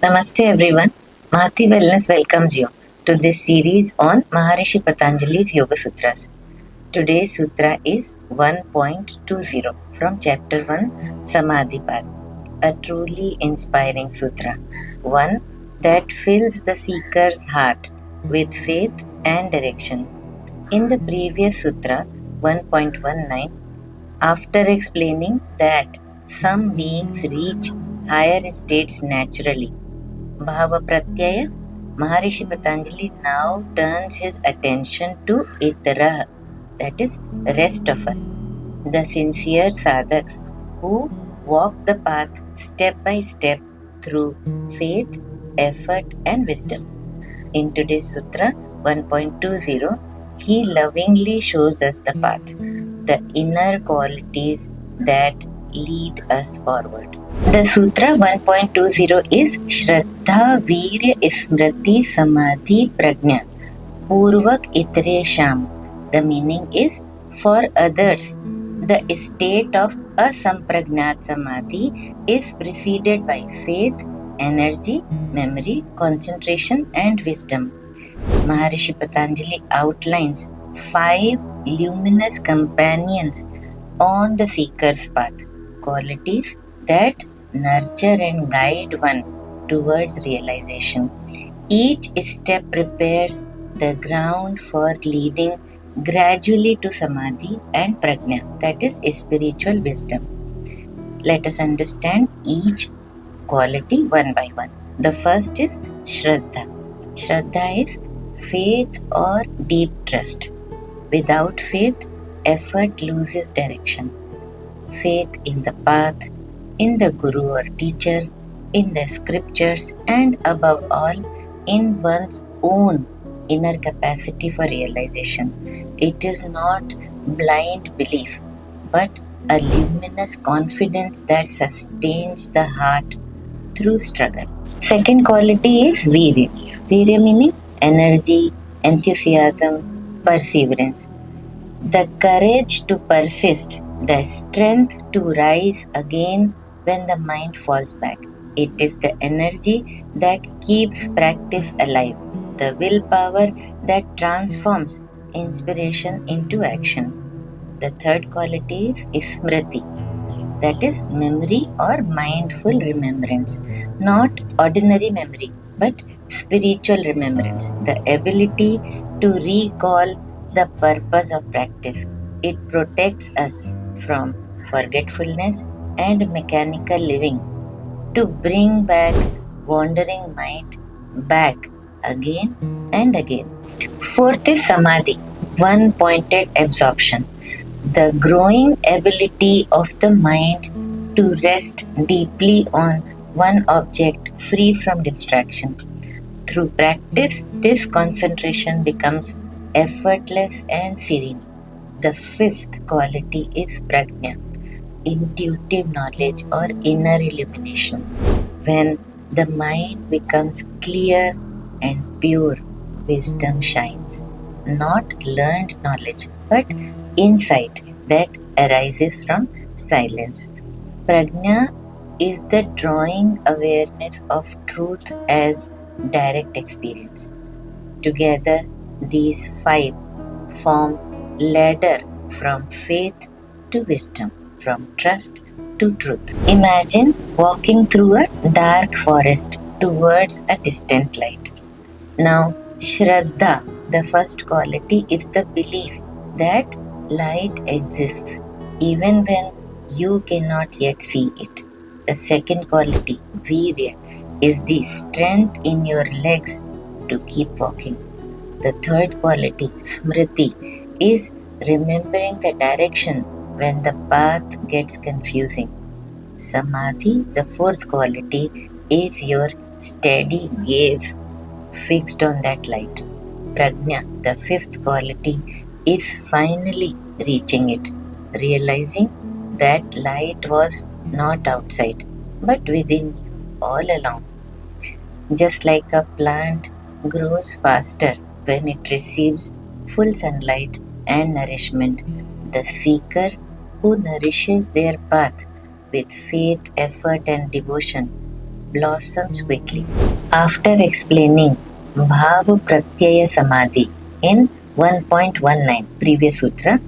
Namaste everyone. Mahati Wellness welcomes you to this series on Maharishi Patanjali's Yoga Sutras. Today's sutra is 1.20 from chapter 1 Samadhi Path, a truly inspiring sutra, one that fills the seeker's heart with faith and direction. In the previous sutra 1.19, after explaining that some beings reach higher states naturally, Bhava Pratyaya, Maharishi Patanjali now turns his attention to Itara, that is, rest of us, the sincere sadhaks who walk the path step by step through faith, effort, and wisdom. In today's Sutra 1.20, he lovingly shows us the path, the inner qualities that lead us forward. The Sutra 1.20 is Shraddha Virya Smriti Samadhi Prajna Purvak Itresham. The meaning is for others, the state of asampragnat samadhi is preceded by faith, energy, memory, concentration, and wisdom. Maharishi Patanjali outlines 5 luminous companions on the seeker's path, qualities that nurture and guide one towards realization. Each step prepares the ground for leading gradually to samadhi and prajna, that is spiritual wisdom. Let us understand each quality one by one. The first is Shraddha. Shraddha is faith or deep trust. Without faith, effort loses direction. Faith in the path, in the guru or teacher, in the scriptures, and above all, in one's own inner capacity for realization. It is not blind belief, but a luminous confidence that sustains the heart through struggle. Second quality is Virya. Virya meaning energy, enthusiasm, perseverance. The courage to persist, the strength to rise again when the mind falls back. It is the energy that keeps practice alive, the willpower that transforms inspiration into action. The third quality is Smriti, that is memory or mindful remembrance, not ordinary memory but spiritual remembrance, the ability to recall the purpose of practice. It protects us from forgetfulness and mechanical living to bring back wandering mind back again and again. Fourth is Samadhi, one pointed absorption, the growing ability of the mind to rest deeply on one object free from distraction. Through practice, this concentration becomes effortless and serene. The fifth quality is prajna, intuitive knowledge or inner illumination. When the mind becomes clear and pure, wisdom shines. Not learned knowledge, but insight that arises from silence. Prajna is the drawing awareness of truth as direct experience. Together, these 5 form ladder from faith to wisdom, from trust to truth. Imagine walking through a dark forest towards a distant light. Now, Shraddha, the first quality, is the belief that light exists even when you cannot yet see it. The second quality, Virya, is the strength in your legs to keep walking. The third quality, Smriti, is remembering the direction when the path gets confusing. Samadhi, the fourth quality, is your steady gaze fixed on that light. Prajna, the fifth quality, is finally reaching it, realizing that light was not outside but within all along. Just like a plant grows faster when it receives full sunlight and nourishment, the seeker who nourishes their path with faith, effort, and devotion blossoms quickly. After explaining Bhav Pratyaya Samadhi in 1.19 previous sutra,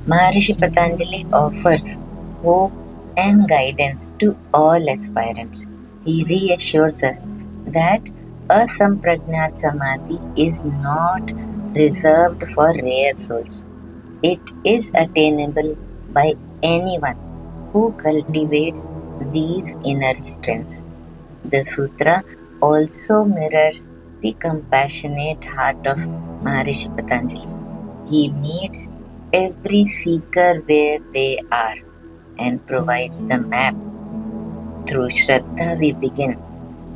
Maharishi Patanjali offers hope and guidance to all aspirants. He reassures us that a Sampragnat Samadhi is not reserved for rare souls. It is attainable by anyone who cultivates these inner strengths. The sutra also mirrors the compassionate heart of Maharishi Patanjali. He meets every seeker where they are and provides the map. Through Shraddha we begin,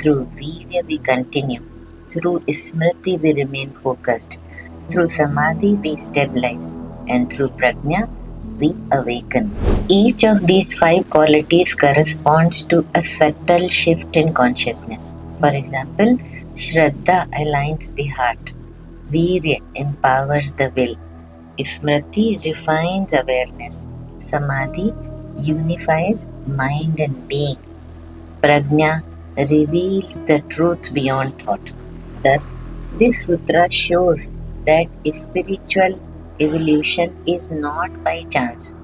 through Virya we continue, through Smriti we remain focused, through Samadhi we stabilize, and through Prajna we awaken. Each of these five qualities corresponds to a subtle shift in consciousness. For example, Shraddha aligns the heart, Virya empowers the will, Smriti refines awareness, Samadhi unifies mind and being, Prajna reveals the truth beyond thought. Thus, this sutra shows that spiritual evolution is not by chance.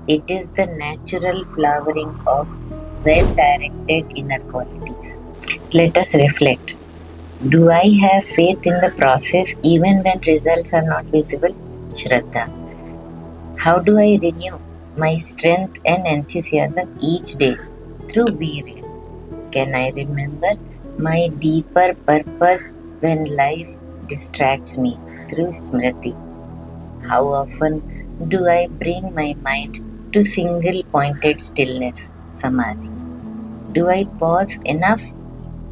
It is the natural flowering of well-directed inner qualities. Let us reflect. Do I have faith in the process even when results are not visible? Shraddha. How do I renew my strength and enthusiasm each day? Through Virya. Can I remember my deeper purpose when life distracts me? Through Smriti. How often do I bring my mind to single pointed stillness? Samadhi. Do I pause enough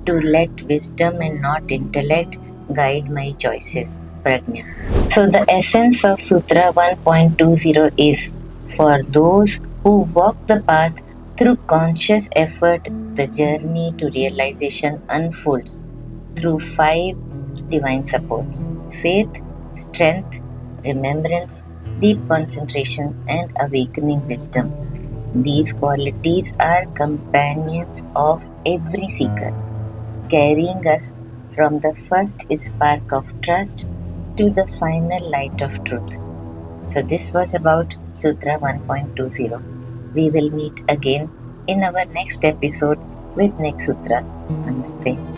to let wisdom and not intellect guide my choices? Prajna. So, the essence of Sutra 1.20 is for those who walk the path through conscious effort, the journey to realization unfolds through five divine supports: faith, strength, remembrance, deep concentration, and awakening wisdom. These qualities are companions of every seeker, carrying us from the first spark of trust to the final light of truth. So, this was about Sutra 1.20. We will meet again in our next episode with next Sutra. Namaste.